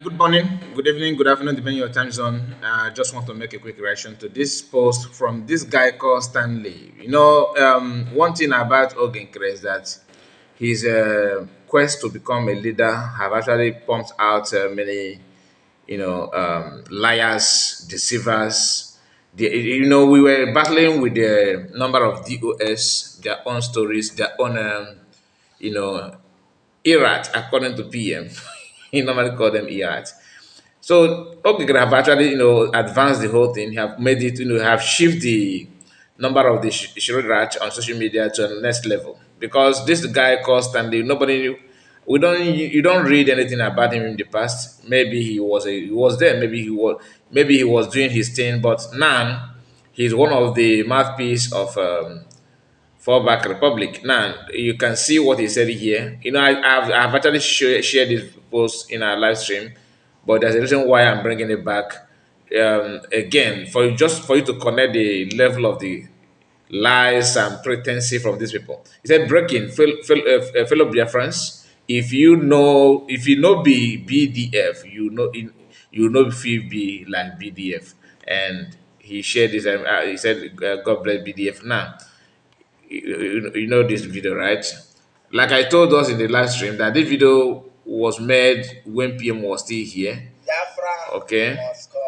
Good morning, good evening, good afternoon, depending on your time zone. I just want to make a quick reaction to this post from this guy called Stanley. One thing about Oginkre is that his quest to become a leader have actually pumped out many, liars, deceivers. We were battling with the number of DOS, their own stories, their own, you know, erat according to PM. He normally call them erat. So Okigre have actually, advanced the whole thing, have made it, have shifted the number of the Shirodrach on social media to the next level. Because this guy called Stanley, nobody, we don't, you don't read anything about him in the past. Maybe he was there, maybe he was doing his thing, but now he's one of the mouthpiece of Fallback Republic. Now you can see what he said here. I've actually shared this post in our live stream, but there's a reason why I'm bringing it back again for you to connect the level of the lies and pretense from these people. He said, "Breaking, fellow Biafrans. If you know BDF, you know if you be like BDF." And he shared this. He said, "God bless BDF." Now you know this video, right? Like I told us in the live stream that this video was made when PM was still here. Biafra okay must come.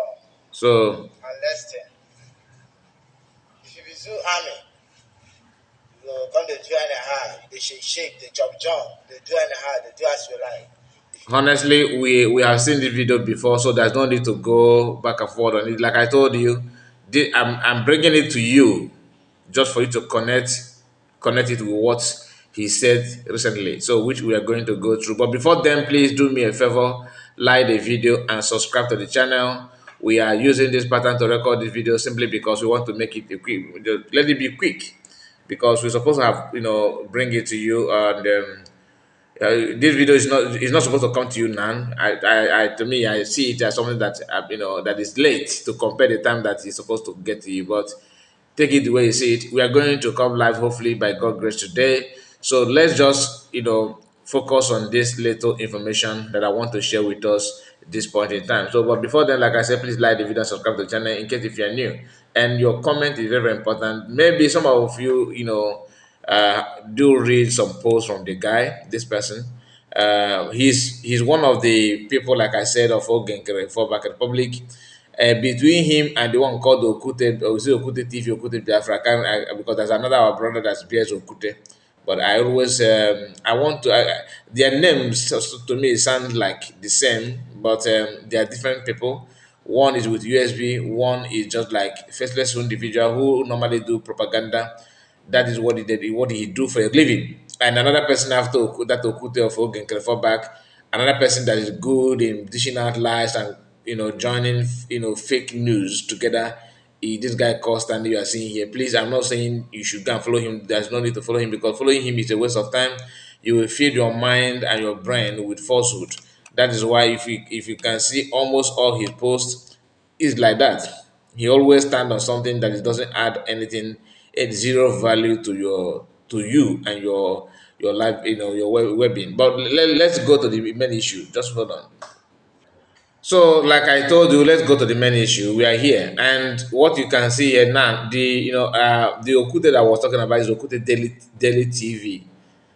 So and listen, if you be zoo army, you go come to do anyhow, they shake, they jump, they do anyhow, they do as you like. Honestly, we have seen this video before, so there's no need to go back and forth on it. Like I told you, I'm bringing it to you just for you to connect it with what he said recently, so which we are going to go through. But before then, please do me a favor, like the video and subscribe to the channel. We are using this pattern to record this video simply because we want to make it a quick. Let it be quick because we're supposed to have bring it to you and. This video is not supposed to come to you now. To me, I see it as something that that is late to compare the time that it's supposed to get to you. But take it the way you see it. We are going to come live hopefully by God grace today. So let's just focus on this little information that I want to share with us at this point in time. So, but before then, like I said, please like the video, and subscribe to the channel in case if you are new. And your comment is very, very important. Maybe some of you, do read some posts from the guy, this person. He's one of the people, like I said, of Ogenkere for Back Republic. Between him and the one called Okute, or is it Okute TV, Okute Biafra, because there's another our brother that's bears Okute. But I always, I want to, their names to me sound like the same, but they are different people. One is with USB, one is just like faceless individual who normally do propaganda. That is what he did, what he do for a living. And another person after that Okute of Ogen can fall back. Another person that is good in dishing out lies and joining fake news together. This guy called Stanley you are seeing here. Please, I'm not saying you should go and follow him. There's no need to follow him because following him is a waste of time. You will feed your mind and your brain with falsehood. That is why if you can see almost all his posts is like that. He always stand on something that it doesn't add anything, at zero value to you and your life, your well-being. But let's go to the main issue. Just hold on. So, like I told you, let's go to the main issue. We are here, and what you can see here now, the Okute that I was talking about is Okute Daily TV.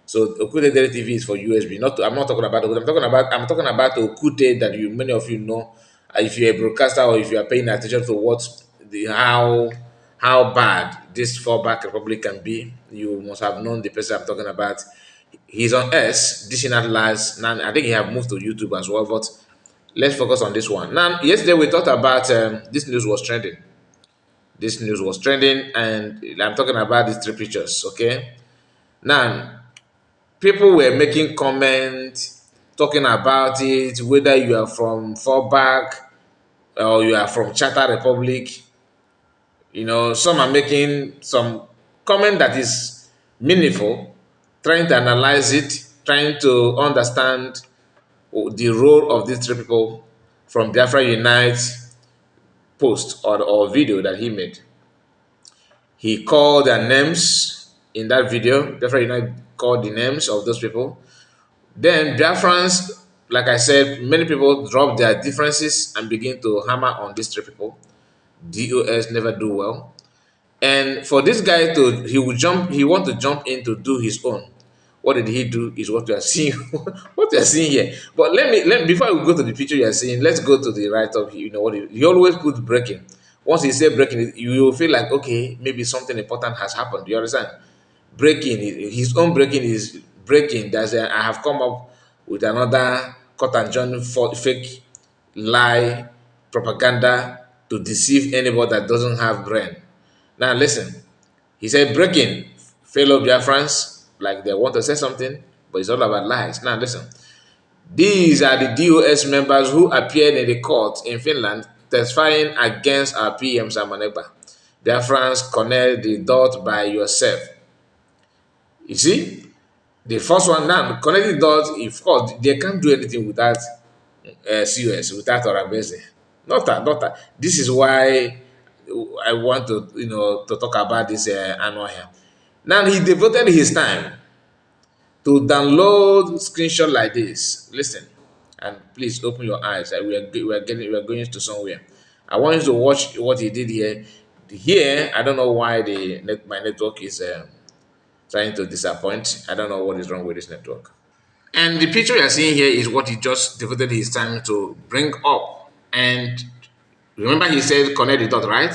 So Okute Daily TV is for USB. I'm not talking about Okute. I'm talking about Okute that many of you know. If you're a broadcaster or if you are paying attention to how bad this fallback republic can be, you must have known the person I'm talking about. He's on S, dishing out lies. Now I think he have moved to YouTube as well, but let's focus on this one. Now, yesterday we talked about this news was trending. This news was trending, and I'm talking about these three pictures. Okay. Now, people were making comments, talking about it, whether you are from Fallback or you are from Charter Republic. Some are making some comment that is meaningful, trying to analyze it, trying to understand the role of these three people from Biafra Unite post or video that he made. He called their names in that video. Biafra Unite called the names of those people. Then Biafrans like I said, many people drop their differences and begin to hammer on these three people. DOS never do well. And for this guy to, he want to jump in to do his own. What did he do is what we are seeing, what we are seeing here. But before we go to the picture you are seeing, let's go to the right of, you know, what he always put breaking. Once he say breaking, you will feel like, okay, maybe something important has happened. Do you understand? Breaking, his own breaking is breaking. I have come up with another cut and join fake lie propaganda to deceive anybody that doesn't have brain. Now listen, he said breaking fellow Biafrans, like they want to say something, but it's all about lies. Now listen, these are the DOS members who appeared in the court in Finland testifying against our PM Samaneba. Biafrans, connect the dot by yourself. You see, the first one now, connecting dots, of course, they can't do anything without COS, without Orabese. Not that. This is why I want to, you know, to talk about this annual here. Now, he devoted his time to download screenshot like this. Listen, and please open your eyes. We are going to somewhere. I want you to watch what he did here. Here, I don't know why my network is trying to disappoint. I don't know what is wrong with this network. And the picture you're seeing here is what he just devoted his time to bring up. And remember, he said connect the dot, right?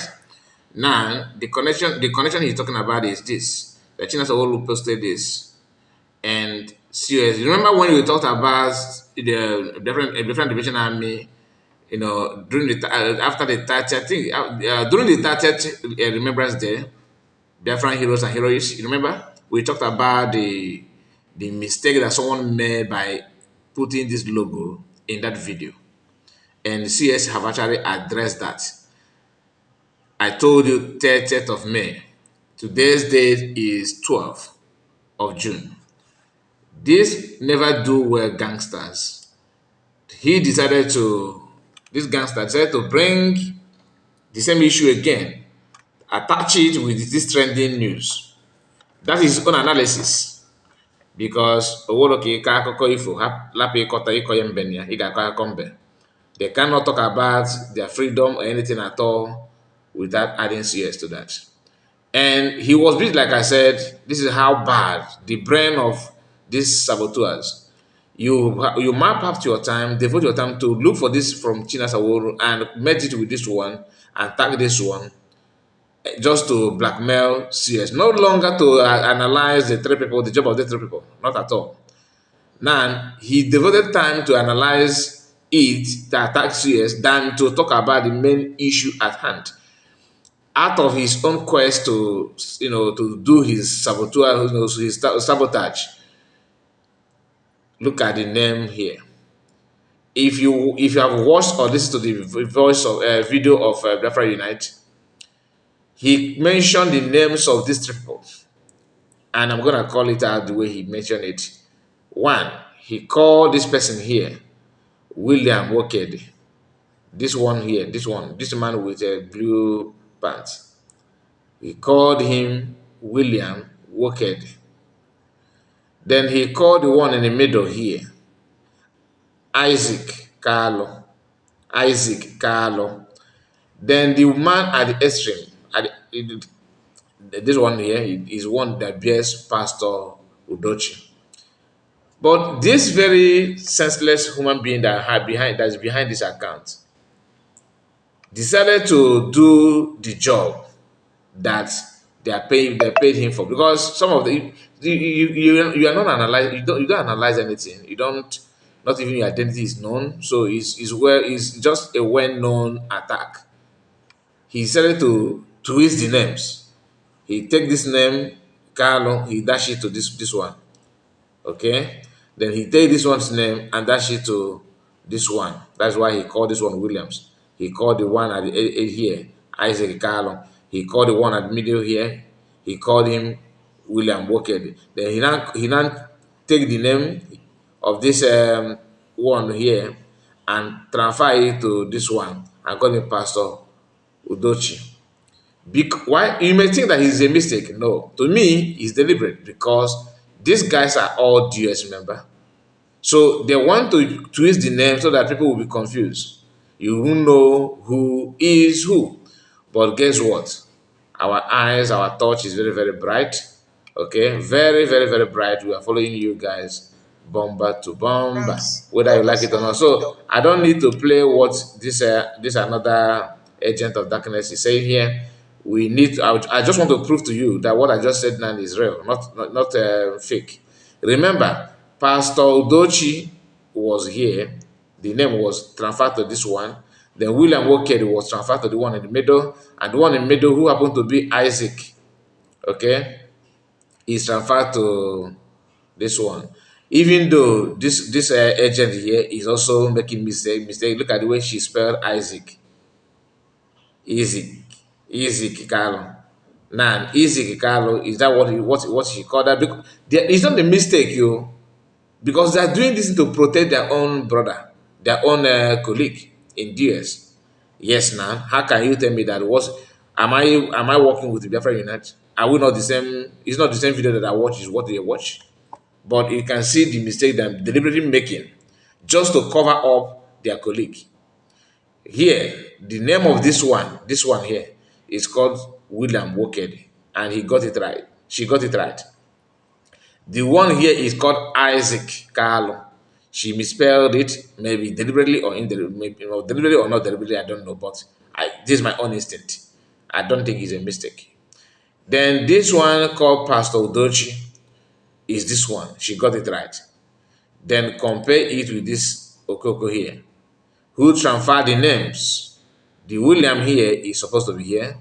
Now, the connection he's talking about is this. The China Sawolu posted this. And seriously, remember when we talked about the different division army, you know, during after the 30th, I think, during the 30th Remembrance Day, Biafran heroes and heroes. You remember? We talked about the mistake that someone made by putting this logo in that video. And CS have actually addressed that. I told you 30th of May. Today's date is 12th of June. This never do well gangsters. This gangster decided to bring the same issue again, attach it with this trending news. That is his own analysis. Because Owoloke ịkọ akụkọ ifo lapụ ịkọta ịkọ ya mbe ya ị ga-akọ akụkọ mbe. They cannot talk about their freedom or anything at all without adding CS to that. And he was busy, like I said, this is how bad the brain of these saboteurs. You map out your time, devote your time to look for this from China Sawolu and match it with this one and tag this one just to blackmail CS. No longer to analyze the three people, the job of the three people, not at all. Now, he devoted time to analyze it, to attack CS, than to talk about the main issue at hand. Out of his own quest to, you know, to do his saboteur, you know, his sabotage. Look at the name here. If you have watched or listened to the voice of video of Biafra Unite, he mentioned the names of these three people, and I'm gonna call it out the way he mentioned it. One, he called this person here William Wokedi. This one here, this man with a blue pants. He called him William Wokedi. Then he called the one in the middle here, Isaac Carlo. Isaac Carlo. Then the man at the extreme, this one here is one that bears Pastor Udochi. But this very senseless human being that is behind this account decided to do the job that they paid him for, because some of you are not analyze you don't analyze anything, you don't, not even your identity is known, so it's just a well-known attack. He decided to twist the names. He take this name Carlo, he dash it to this one, okay, then he take this one's name and dash it to this one. That's why he called this one Williams. He called the one at the here Isaac Carlo. He called the one at the middle here, he called him William Wokedi. Then he now take the name of this one here and transfer it to this one and call him Pastor Udochi. Why you may think that it's a mistake? No, to me, it's deliberate, because these guys are all DS member. So they want to twist the name so that people will be confused. You won't know who is who. But guess what? Our eyes, our touch is very, very bright. Okay, very, very, very bright. We are following you guys, bomber to bomber, whether you like it or not. So I don't need to play what this another agent of darkness is saying here. We need. I just want to prove to you that what I just said now is real, not fake. Remember, Pastor Udochi was here. The name was transferred to this one. Then William Wokedi was transferred to the one in the middle, and the one in the middle, who happened to be Isaac, okay, is transferred to this one. Even though this agent here is also making mistake. Look at the way she spelled Isaac. Isaac Carlo. Now, Isaac Carlo, is that what she called that? Because it's not a mistake, you, because they are doing this to protect their own brother, their own colleague in DS. Yes, now how can you tell me that was am I working with the Biafra Unite? Are we not the same? It's not the same video that I watch, is what they watch. But you can see the mistake that I'm deliberately making just to cover up their colleague. Here, the name of this one here, is called William Wokedi, and he got it right. She got it right. The one here is called Isaac Carlo. She misspelled it, maybe deliberately or maybe, deliberately or not deliberately, I don't know. But this is my own instinct. I don't think it's a mistake. Then this one called Pastor Udochi is this one. She got it right. Then compare it with this Okoko here, who transferred the names. The William here is supposed to be here.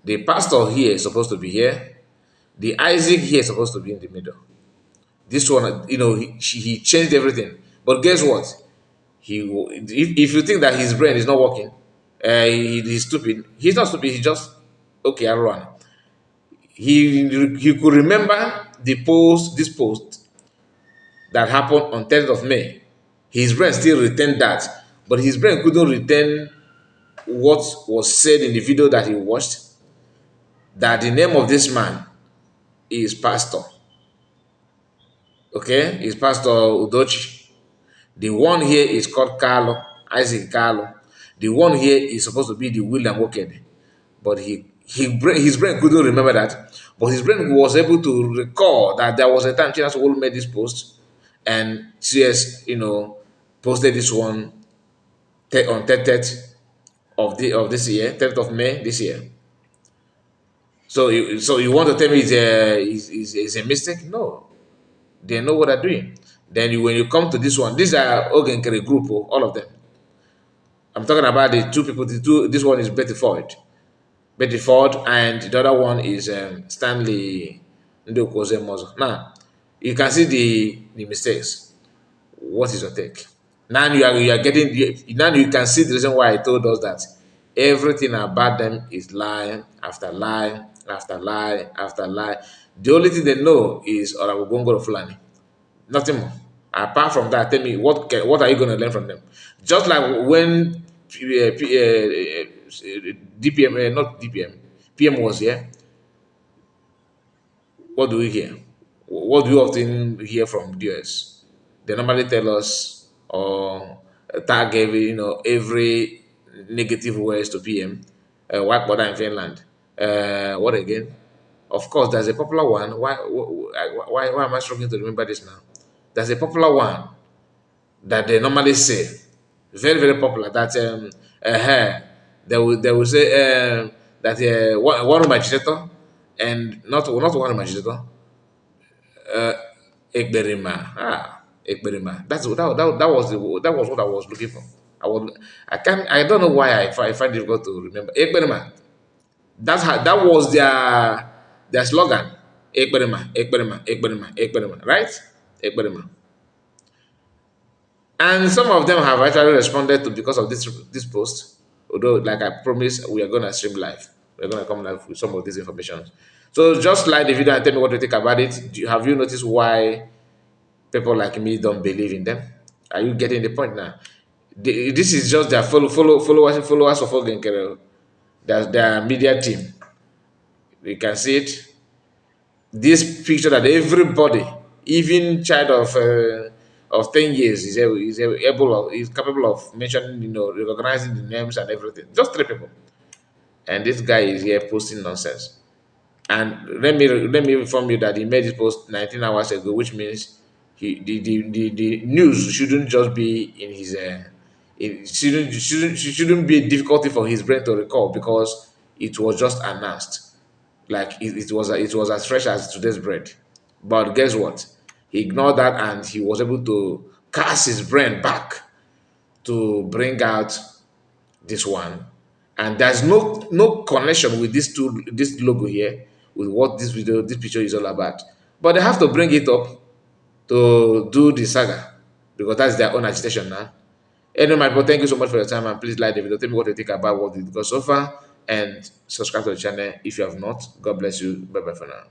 The pastor here is supposed to be here. The Isaac here is supposed to be in the middle. This one, he changed everything. But guess what? If you think that his brain is not working, he's stupid. He's not stupid. He's just okay. I'll run. He could remember this post that happened on 10th of May. His brain still retained that, but his brain couldn't retain what was said in the video that he watched. That the name of this man is Pastor. Okay, is Pastor Udochi. The one here is called Carlo, Isaac Carlo. The one here is supposed to be the William Wokedi. But his brain couldn't remember that. But his brain was able to recall that there was a time China's Wall made this post, and CS, posted this one on 30th of this year, 10th of May this year. So you want to tell me it's a mistake? No. They know what they're doing. Then when you come to this one, these are Ogenkere group, all of them. I'm talking about the two people. This one is Betty Ford, and the other one is Stanley Ndokoze Mozo. Now, you can see the mistakes. What is your take? Now you are getting. Now you can see the reason why I told us that everything about them is lie after lie after lie after lie. The only thing they know is Oragongo Fulani. Nothing more. Apart from that, tell me what are you going to learn from them? Just like when DPM, not DPM, PM was here. What do we hear? What do you often hear from DS? They normally tell us or tag every negative words to PM. White border in Finland. What again? Of course, there's a popular one. Why am I struggling to remember this now? There's a popular one that they normally say, very very popular. That they will say that one agitator and not one agitator. Ekberima. Ekberima. That was what I was looking for. I don't know why I find it difficult to remember. Ekberima. That was their slogan. Ekberima, Ekberima, Ekberima, Ekberima. Right? Ekberima. And some of them have actually responded to because of this post. Although, like I promised, we are gonna stream live. We're gonna come live with some of this information. So just like the video and tell me what you think about it. Have you noticed why people like me don't believe in them? Are you getting the point now? This is just their followers of Ogenkere. That's their media team. You can see it. This picture that everybody, even child of of 10 years. He's capable of mentioning, recognizing the names and everything. Just three people, and this guy is here posting nonsense. And let me inform you that he made this post 19 hours ago, which means the news shouldn't just be in his it shouldn't be a difficulty for his brain to recall, because it was just announced. Like it was as fresh as today's bread. But guess what? He ignored that, and he was able to cast his brain back to bring out this one. And there's no connection with this logo here, with what this picture is all about. But they have to bring it up to do the saga, because that's their own agitation now. Anyway, my bro, thank you so much for your time, and please like the video. Tell me what you think about what we discussed so far, and subscribe to the channel if you have not. God bless you. Bye bye for now.